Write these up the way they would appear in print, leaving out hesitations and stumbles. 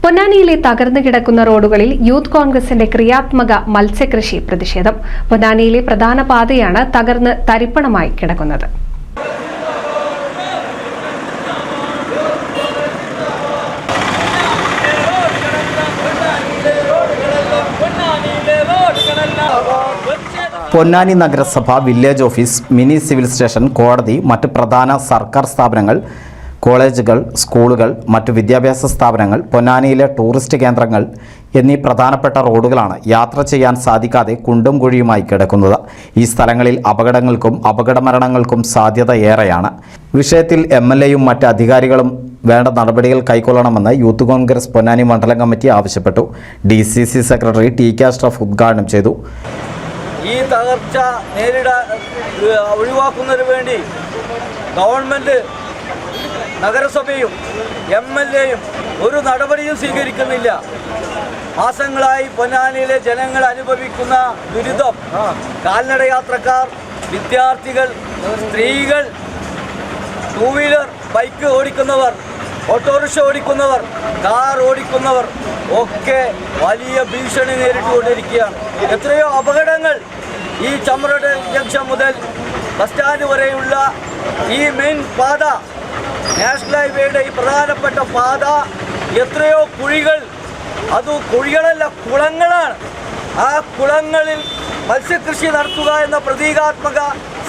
പൊന്നാനിയിലെ തകർന്നു കിടക്കുന്ന റോഡുകളിൽ യൂത്ത് കോൺഗ്രസിന്റെ ക്രിയാത്മക മത്സ്യകൃഷി പ്രതിഷേധം. പൊന്നാനിയിലെ പ്രധാന പാതയാണ് തകർന്ന് തരിപ്പണമായി കിടക്കുന്നത്. പൊന്നാനി നഗരസഭ, village office, mini civil station, കോടതി, മറ്റ് പ്രധാന സർക്കാർ സ്ഥാപനങ്ങൾ, കോളേജുകൾ, സ്കൂളുകൾ, മറ്റു വിദ്യാഭ്യാസ സ്ഥാപനങ്ങൾ, പൊന്നാനിയിലെ ടൂറിസ്റ്റ് കേന്ദ്രങ്ങൾ എന്നീ പ്രധാനപ്പെട്ട റോഡുകളാണ് യാത്ര ചെയ്യാൻ സാധിക്കാതെ കുണ്ടും കുഴിയുമായി കിടക്കുന്നത്. ഈ സ്ഥലങ്ങളിൽ അപകടങ്ങൾക്കും അപകടമരണങ്ങൾക്കും സാധ്യത ഏറെയാണ്. വിഷയത്തിൽ MLAയും മറ്റ് അധികാരികളും വേണ്ട നടപടികൾ കൈക്കൊള്ളണമെന്ന് യൂത്ത് കോൺഗ്രസ് പൊന്നാനി മണ്ഡലം കമ്മിറ്റി ആവശ്യപ്പെട്ടു. DCC സെക്രട്ടറി TK അഷ്റഫ് ഉദ്ഘാടനം ചെയ്തു. ഈ തകർച്ച ഒഴിവാക്കുന്നതിന് വേണ്ടി ഗവൺമെൻറ്, നഗരസഭയും MLAയും ഒരു നടപടിയും സ്വീകരിക്കുന്നില്ല. മാസങ്ങളായി പൊന്നാനിയിലെ ജനങ്ങൾ അനുഭവിക്കുന്ന ദുരിതം, കാൽനട യാത്രക്കാർ, വിദ്യാർത്ഥികൾ, സ്ത്രീകൾ, ടൂ വീലർ, ബൈക്ക് ഓടിക്കുന്നവർ, ഓട്ടോറിക്ഷ ഓടിക്കുന്നവർ, കാർ ഓടിക്കുന്നവർ ഒക്കെ വലിയ ഭീഷണി നേരിട്ടുകൊണ്ടിരിക്കുകയാണ്. എത്രയോ അപകടങ്ങൾ ഈ ചമ്രട് ജംഗ്ഷൻ മുതൽ ബസ് സ്റ്റാൻഡ് വരെയുള്ള ഈ മെയിൻ പാത, നാഷണൽ ഹൈവേയുടെ ഈ പ്രധാനപ്പെട്ട പാത, എത്രയോ കുഴികൾ, അത് കുഴികളല്ല കുളങ്ങളാണ്. ആ കുളങ്ങളിൽ മത്സ്യകൃഷി നടത്തുക എന്ന പ്രതീകാത്മക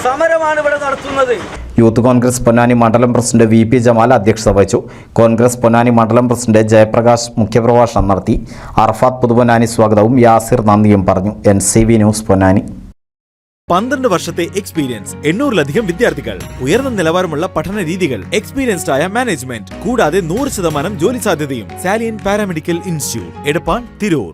സമരമാണ് ഇവിടെ നടത്തുന്നത്. യൂത്ത് കോൺഗ്രസ് പൊന്നാനി മണ്ഡലം പ്രസിഡന്റ് VP ജമാൽ അധ്യക്ഷത വഹിച്ചു. കോൺഗ്രസ് പൊന്നാനി മണ്ഡലം പ്രസിഡന്റ് ജയപ്രകാശ് മുഖ്യപ്രഭാഷണം നടത്തി. അർഫാത്ത് പുതുപൊന്നാനി സ്വാഗതവും യാസിർ നന്ദിയും പറഞ്ഞു. NCV news Ponnani. 12 വർഷത്തെ എക്സ്പീരിയൻസ്, 800-ലധികം വിദ്യാർത്ഥികൾ, ഉയർന്ന നിലവാരമുള്ള പഠന രീതികൾ, എക്സ്പീരിയൻസ്ഡ് ആയ മാനേജ്മെന്റ്, കൂടാതെ 100% ജോലി സാധ്യതയും. Salient paramedical institute, Edappal, Tirur.